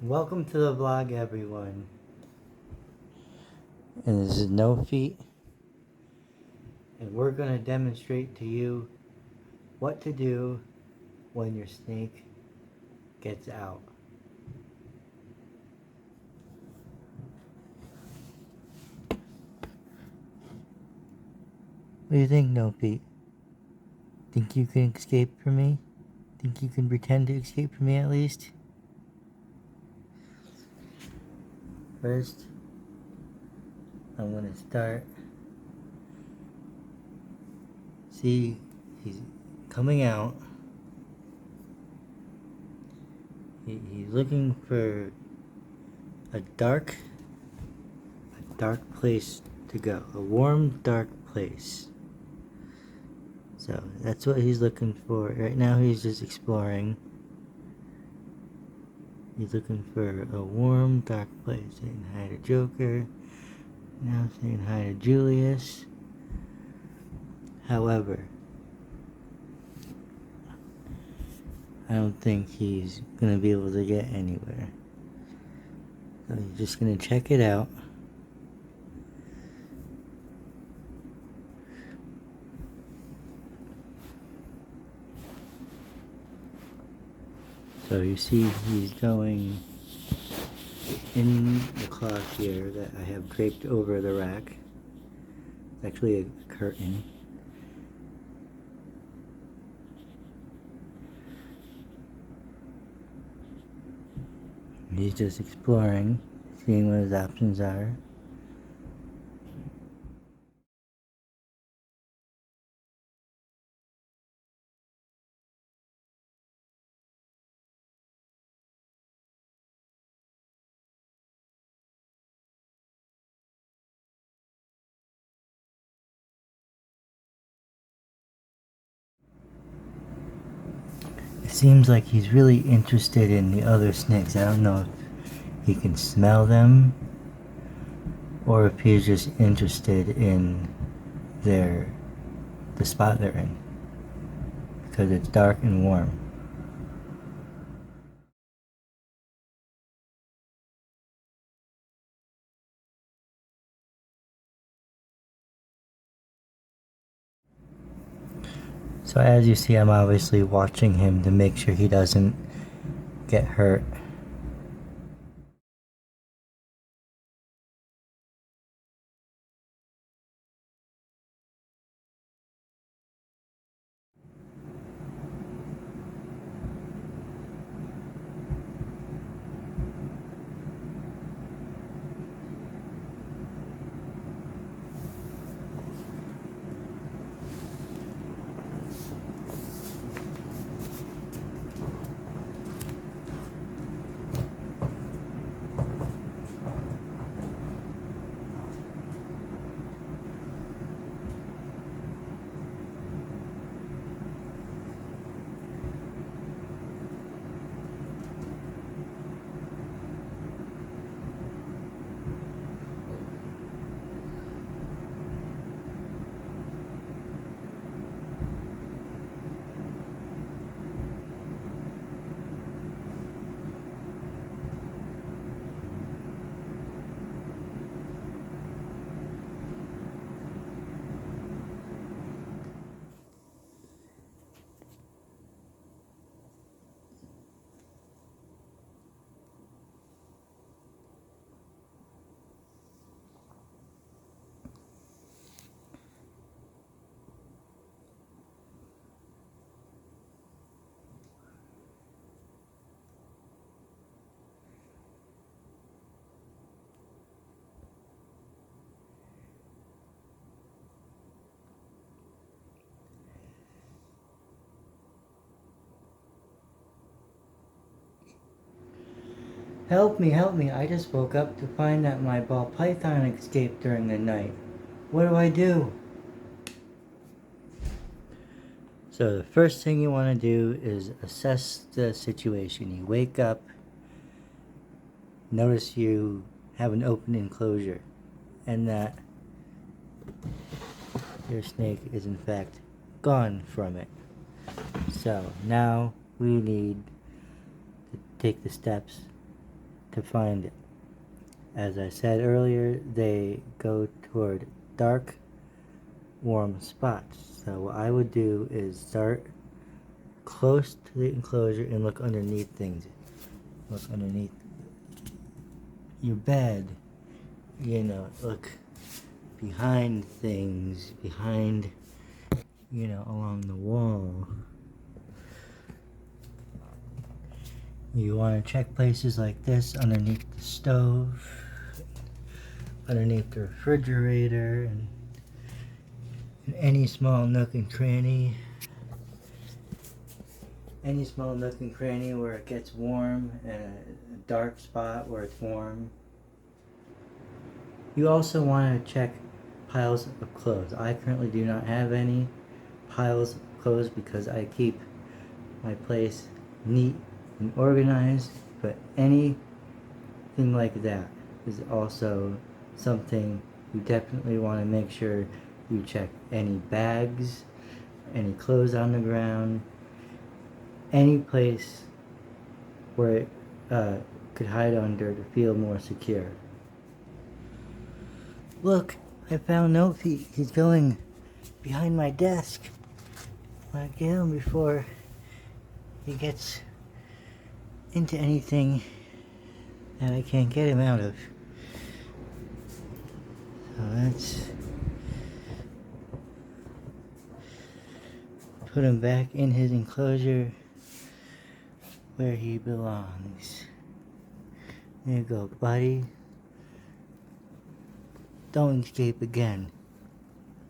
Welcome to the vlog, everyone. And this is No Feet, and we're going to demonstrate to you what to do when your snake gets out. What do you think, No Feet? Think you can escape from me? Think you can pretend to escape from me at least? First, I'm going to start. See, he's coming out. He's looking for a dark place to go. A warm, dark place. So that's what he's looking for. Right now he's just exploring. He's looking for a warm, dark place. Saying hi to Joker. Now saying hi to Julius. However, I don't think he's gonna be able to get anywhere. So he's just gonna check it out. So you see he's going in the cloth here that I have draped over the rack. It's actually a curtain. He's just exploring, seeing what his options are. It seems like he's really interested in the other snakes. I don't know if he can smell them or if he's just interested in the spot they're in, because it's dark and warm. So as you see, I'm obviously watching him to make sure he doesn't get hurt. Help me, I just woke up to find that my ball python escaped during the night. What do I do? So the first thing you want to do is assess the situation. You wake up, notice you have an open enclosure, and that your snake is in fact gone from it. So now we need to take the steps to find it. As I said earlier, they go toward dark, warm spots. So what I would do is start close to the enclosure and look underneath things. Look underneath your bed. You know, look behind things, behind, you know, along the wall. You want to check places like this underneath the stove, underneath the refrigerator, and in any small nook and cranny. Any small nook and cranny where it gets warm, and a dark spot where it's warm. You also want to check piles of clothes. I currently do not have any piles of clothes because I keep my place neat and organized, but anything like that is also something you definitely want to make sure you check. Any bags, any clothes on the ground, any place where it could hide under to feel more secure. Look, I found no feet. He's going behind my desk. I want to get him before he gets into anything that I can't get him out of. So let's put him back in his enclosure where he belongs. There you go, buddy. Don't escape again,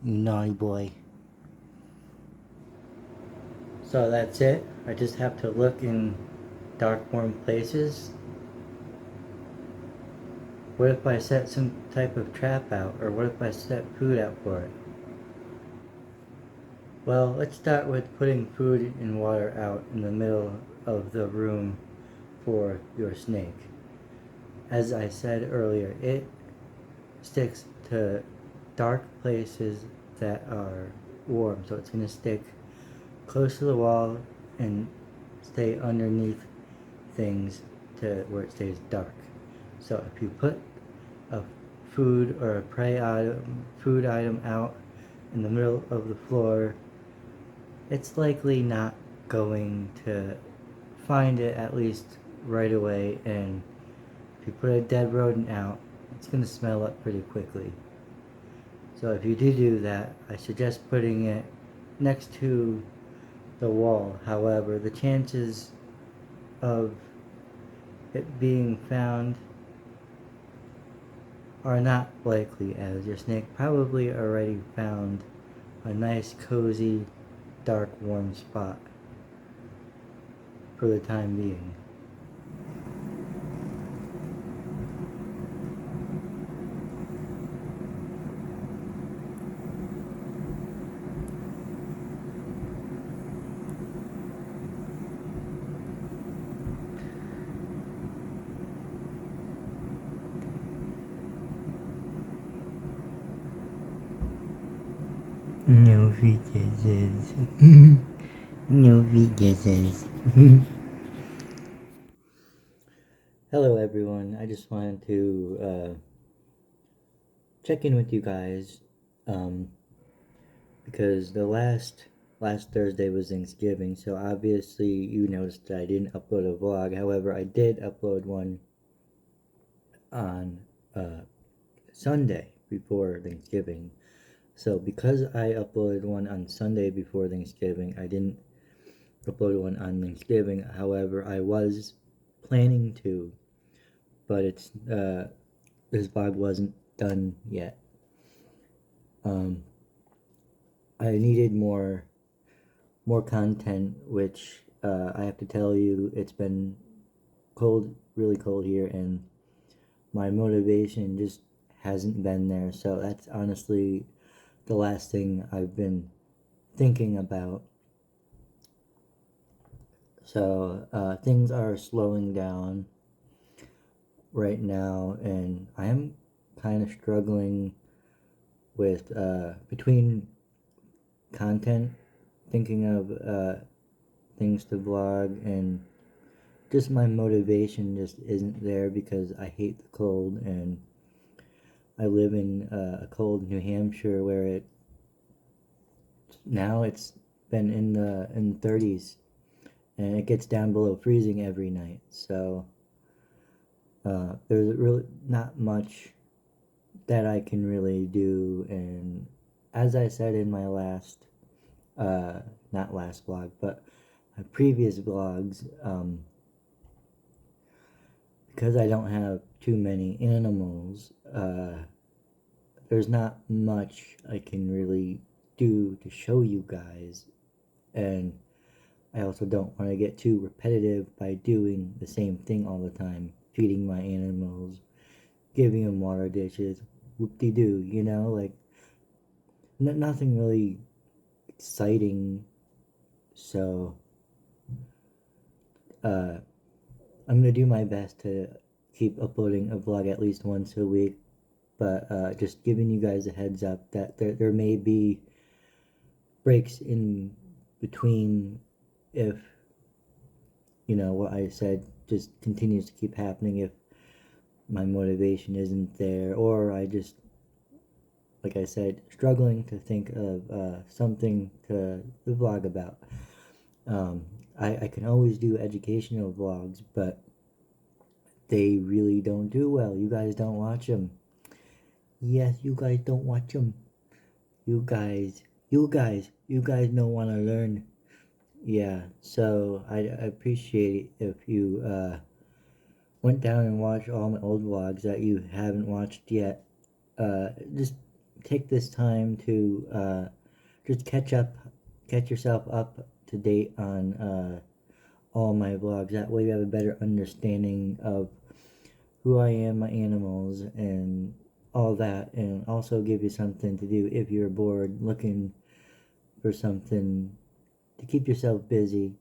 you naughty boy. So that's it. I just have to look in dark, warm places. What if I set some type of trap out, or what if I set food out for it? Well, let's start with putting food and water out in the middle of the room for your snake. As I said earlier, it sticks to dark places that are warm, so it's going to stick close to the wall and stay underneath things to where it stays dark. So if you put a food or a food item out in the middle of the floor, it's likely not going to find it, at least right away, and if you put a dead rodent out, it's going to smell up pretty quickly. So if you do that, I suggest putting it next to the wall. However, the chances of it being found are not likely, as your snake probably already found a nice, cozy, dark, warm spot for the time being. No fetuses. No fetuses. Hello everyone, I just wanted to check in with you guys, because the last Thursday was Thanksgiving, so obviously you noticed that I didn't upload a vlog. However, I did upload one on Sunday before Thanksgiving. So because I uploaded one on Sunday before Thanksgiving, I didn't upload one on Thanksgiving. However, I was planning to, but it's this vlog wasn't done yet. I needed more content, which I have to tell you, it's been cold, really cold here, and my motivation just hasn't been there. So that's honestly the last thing I've been thinking about. So things are slowing down right now, and I am kind of struggling with between content, thinking of things to vlog, and just my motivation just isn't there because I hate the cold, and I live in a cold New Hampshire where it's been in the 30s, and it gets down below freezing every night. So there's really not much that I can really do. And as I said in my last, not last vlog, but my previous vlogs, because I don't have too many animals, there's not much I can really do to show you guys. And I also don't want to get too repetitive by doing the same thing all the time, feeding my animals, giving them water dishes, whoop-de-doo, you know, like nothing really exciting. So I'm gonna do my best to keep uploading a vlog at least once a week, but just giving you guys a heads up that there may be breaks in between if, you know, what I said just continues to keep happening, if my motivation isn't there, or I just, like I said, struggling to think of something to vlog about. I can always do educational vlogs, but they really don't do well. You guys don't watch them. Yes, you guys don't watch them. You guys don't want to learn. Yeah, so I appreciate if you went down and watched all my old vlogs that you haven't watched yet. Just take this time to just catch yourself up to date on all my vlogs. That way you have a better understanding of who I am, my animals, and all that, and also give you something to do if you're bored, looking for something to keep yourself busy.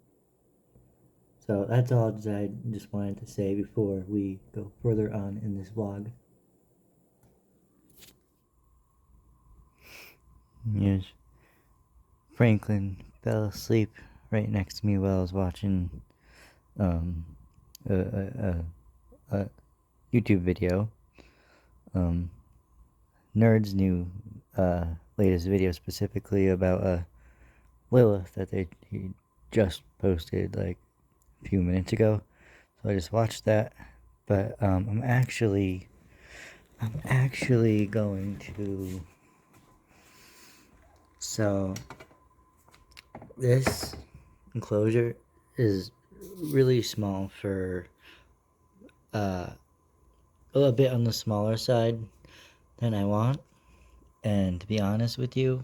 So that's all I just wanted to say before we go further on in this vlog. Yes, Franklin fell asleep right next to me while I was watching a YouTube video. Nerd's new latest video specifically about Lilith that he just posted like a few minutes ago. So I just watched that, but I'm actually going to. So this enclosure is really small for a little bit on the smaller side than I want, and to be honest with you,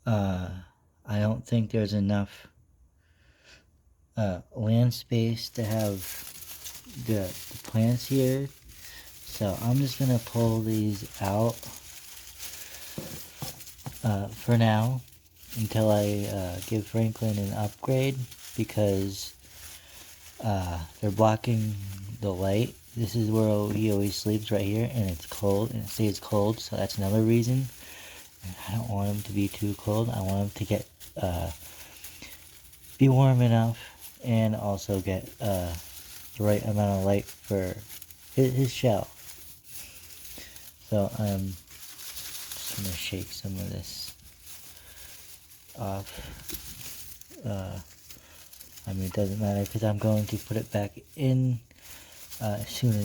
I don't think there's enough land space to have the plants here, so I'm just gonna pull these out for now until I give Franklin an upgrade, because they're blocking the light. This is where he always sleeps, right here, and it's cold, and it stays cold, so that's another reason. And I don't want him to be too cold. I want him to get be warm enough, and also get the right amount of light for his shell. So I'm just gonna shake some of this off. I mean, it doesn't matter because I'm going to put it back in as soon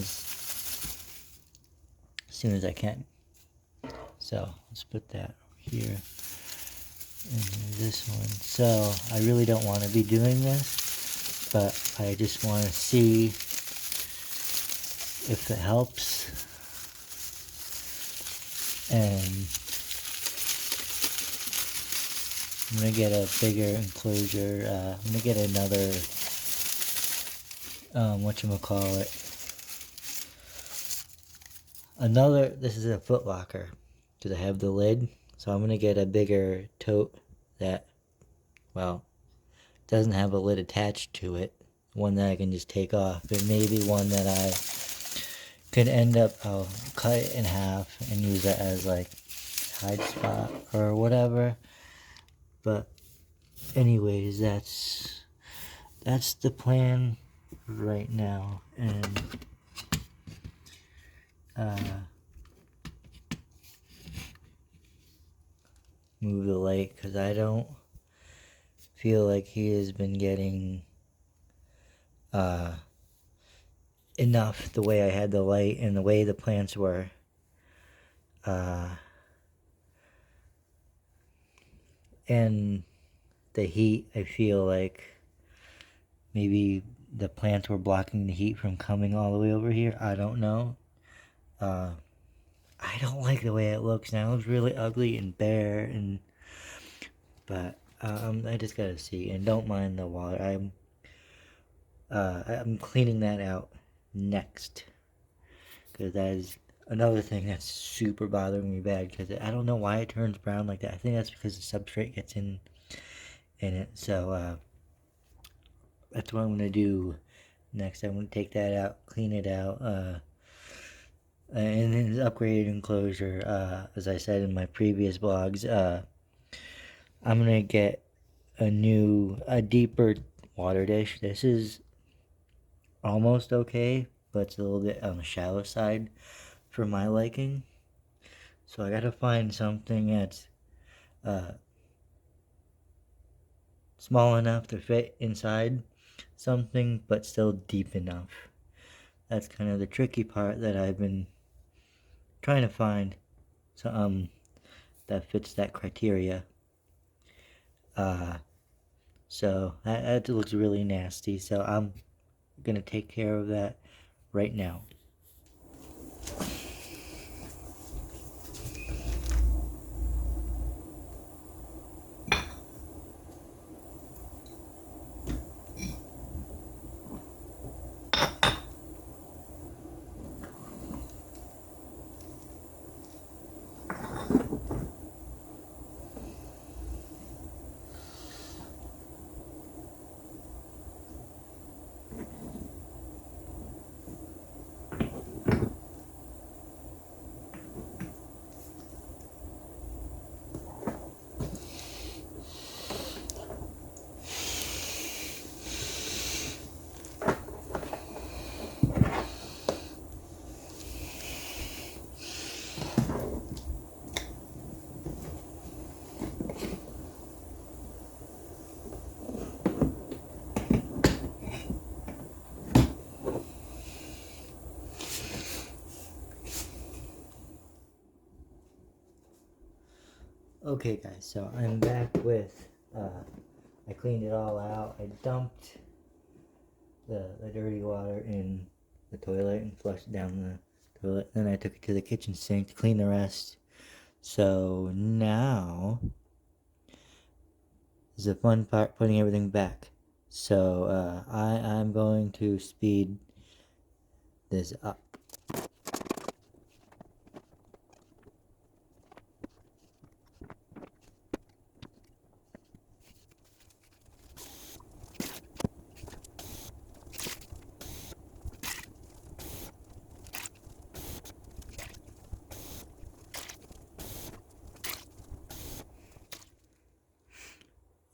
as I can. So let's put that here, and this one. So I really don't want to be doing this, but I just want to see if it helps. And I'm gonna get a bigger enclosure. I'm gonna get another whatchamacallit. This is a foot locker, because I have the lid. So I'm gonna get a bigger tote that, well, doesn't have a lid attached to it. One that I can just take off, and maybe one that I could I'll cut it in half and use it as like hide spot or whatever. But anyways, that's the plan right now and move the light, because I don't feel like he has been getting enough the way I had the light and the way the plants were. And the heat, I feel like maybe the plants were blocking the heat from coming all the way over here. I don't know. I don't like the way it looks now. It's really ugly and bare, but I just gotta see. And don't mind the water. I'm cleaning that out next, because that is another thing that's super bothering me bad. Because I don't know why it turns brown like that. I think that's because the substrate gets in it. So that's what I'm gonna do next. I'm gonna take that out, clean it out. And then the upgraded enclosure, as I said in my previous blogs, I'm gonna get a deeper water dish. This is almost okay, but it's a little bit on the shallow side for my liking. So I gotta find something that's small enough to fit inside something, but still deep enough. That's kind of the tricky part that I've been trying to find. So that fits that criteria. So that looks really nasty. So I'm gonna take care of that right now. Okay guys, so I'm back with, I cleaned it all out. I dumped the dirty water in the toilet and flushed it down the toilet. Then I took it to the kitchen sink to clean the rest. So now is the fun part, putting everything back. So I'm going to speed this up.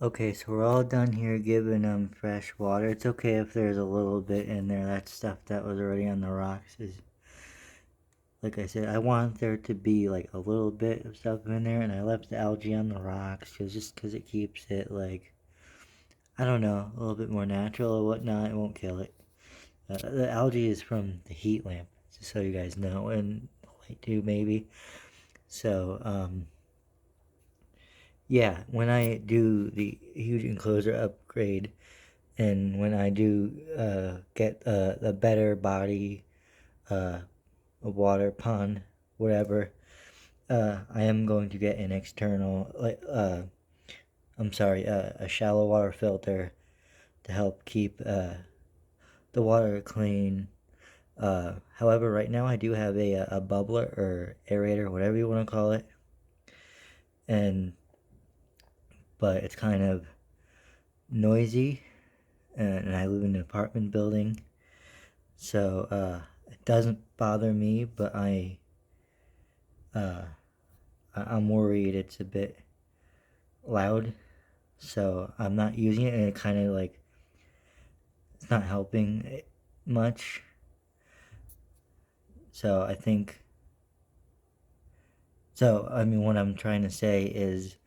Okay, so we're all done here giving them fresh water. It's okay if there's a little bit in there. That's stuff that was already on the rocks. Like I said, I want there to be like a little bit of stuff in there, and I left the algae on the rocks just because it keeps it, like, I don't know, a little bit more natural or whatnot. It won't kill it. The algae is from the heat lamp, just so you guys know, and the light too, maybe. So, yeah, when I do the huge enclosure upgrade, and when I do get a better body, a water pond, whatever, I am going to get an external, like, I'm sorry, a shallow water filter to help keep the water clean. However, right now I do have a bubbler or aerator, whatever you want to call it, but it's kind of noisy, and I live in an apartment building, so it doesn't bother me, but I'm worried it's a bit loud, so I'm not using it, and it kind of like, not helping much. So I think, so I mean, what I'm trying to say is,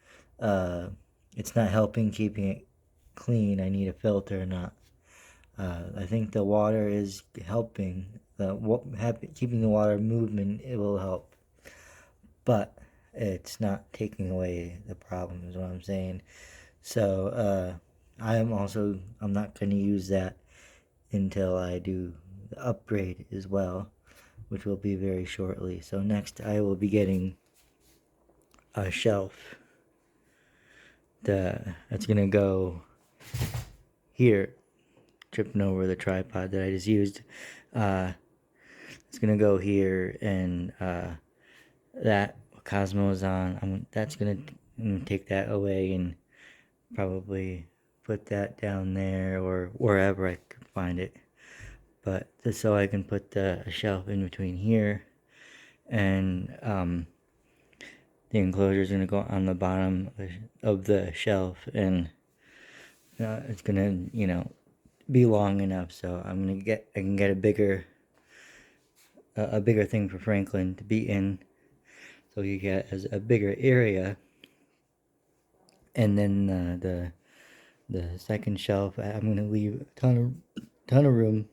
it's not helping keeping it clean. I need a filter, not. I think the water is helping. Keeping the water movement, it will help, but it's not taking away the problem. Is what I'm saying. So I'm not going to use that until I do the upgrade as well, which will be very shortly. So next I will be getting a shelf that's gonna go here, tripping over the tripod that I just used. It's gonna go here, and that Cosmo is on. That's gonna take that away and probably put that down there or wherever I could find it. But just so I can put the shelf in between here, and the enclosure is going to go on the bottom of the shelf, and it's going to, be long enough so I can get a bigger thing for Franklin to be in, so he gets a bigger area. And then the second shelf, I'm going to leave a ton of room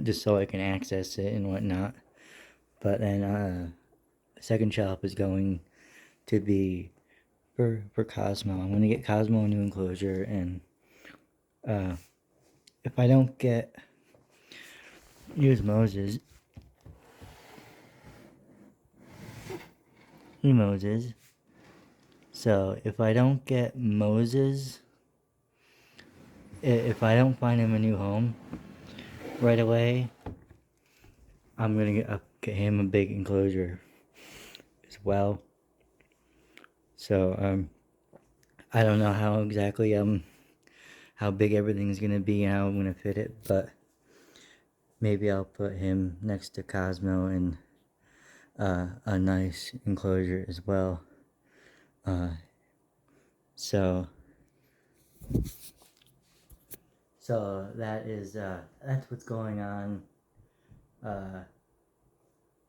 just so I can access it and whatnot. But then the second shelf is going to be for Cosmo. I'm going to get Cosmo a new enclosure, and if I don't get... Here's Moses. Moses. So if I don't get Moses, if I don't find him a new home right away, I'm going to get him a big enclosure as well. So I don't know how exactly how big everything's going to be and how I'm going to fit it, but maybe I'll put him next to Cosmo in a nice enclosure as well. So that's what's going on.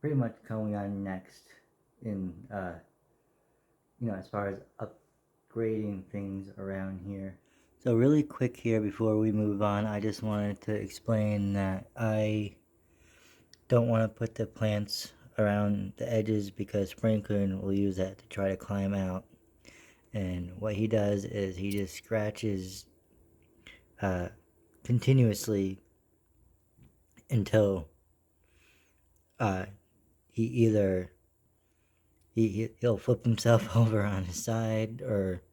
Pretty much going on next in as far as upgrading things around here. So really quick here before we move on, I just wanted to explain that I don't want to put the plants around the edges because Franklin will use that to try to climb out. And what he does is he just scratches continuously until he'll flip himself over on his side, or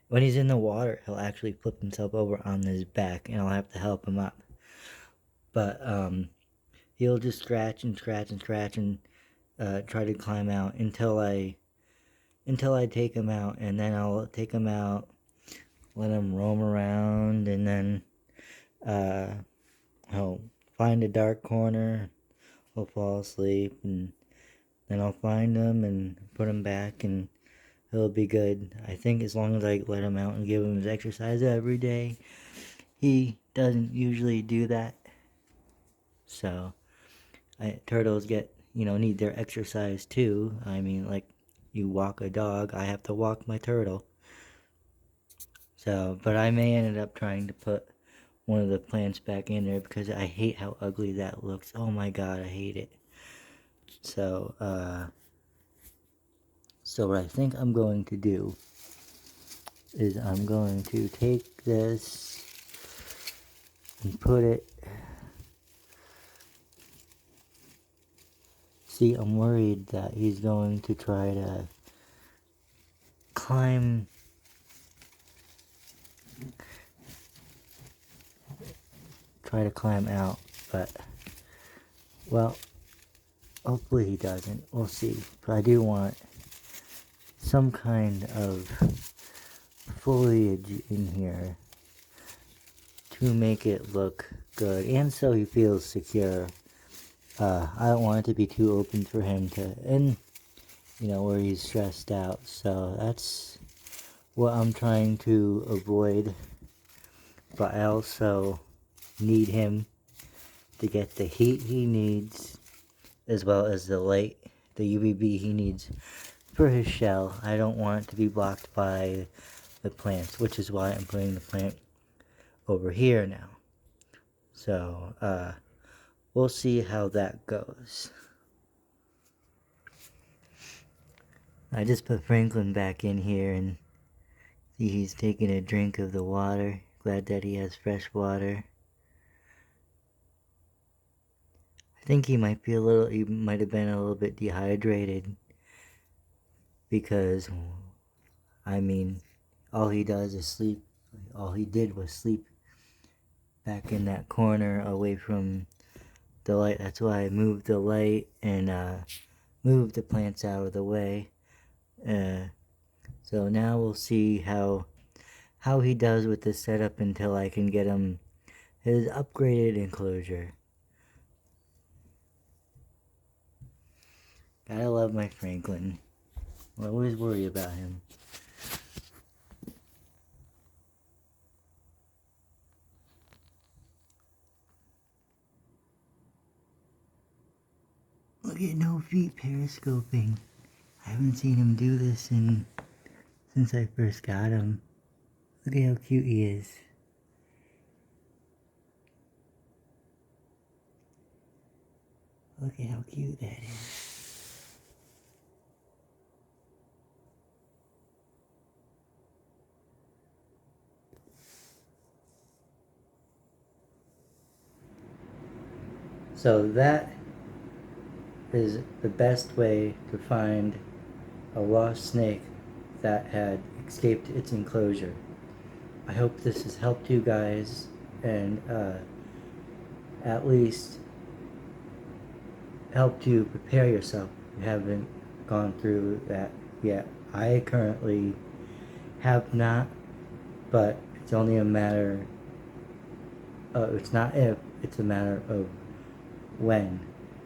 when he's in the water he'll actually flip himself over on his back and I'll have to help him up. But he'll just scratch and scratch and scratch and try to climb out until I take him out, and then I'll take him out, let him roam around, and then he'll find a dark corner, he'll fall asleep, and then I'll find him and put him back, and he'll be good. I think as long as I let him out and give him his exercise every day. He doesn't usually do that, so turtles need their exercise too. I mean, like, you walk a dog, I have to walk my turtle. So, but I may end up trying to put one of the plants back in there because I hate how ugly that looks. Oh my god, I hate it. So what I think I'm going to do is I'm going to take this and put it... See, I'm worried that he's going to try to climb out, but, well, hopefully he doesn't. We'll see. But I do want some kind of foliage in here to make it look good, and so he feels secure. I don't want it to be too open for him where he's stressed out. So that's what I'm trying to avoid. But I also need him to get the heat he needs, as well as the light, the UVB he needs for his shell. I don't want it to be blocked by the plants, which is why I'm putting the plant over here now. So, we'll see how that goes. I just put Franklin back in here, and see, he's taking a drink of the water. Glad that he has fresh water. I think he might be he might have been a little bit dehydrated, because, I mean, all he does is sleep. All he did was sleep back in that corner away from the light. That's why I moved the light and moved the plants out of the way. So now we'll see how he does with this setup until I can get him his upgraded enclosure. Gotta love my Franklin. I always worry about him. Look at No Feet periscoping. I haven't seen him do this since I first got him. Look at how cute he is. Look at how cute that is. So that is the best way to find a lost snake that had escaped its enclosure. I hope this has helped you guys, and at least helped you prepare yourself if you haven't gone through that yet. I currently have not, but it's only a matter of, it's not if, it's a matter of when.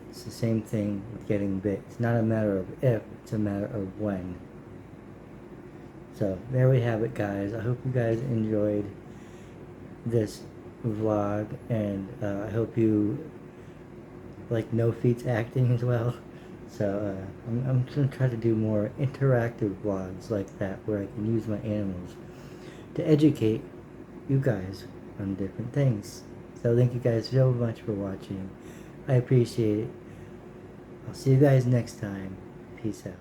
It's the same thing with getting bit. It's not a matter of if, it's a matter of when. So there we have it, guys. I hope you guys enjoyed this vlog, and I hope you like No Feet's acting as well. So I'm gonna try to do more interactive vlogs like that, where I can use my animals to educate you guys on different things. So thank you guys so much for watching. I appreciate it. I'll see you guys next time. Peace out.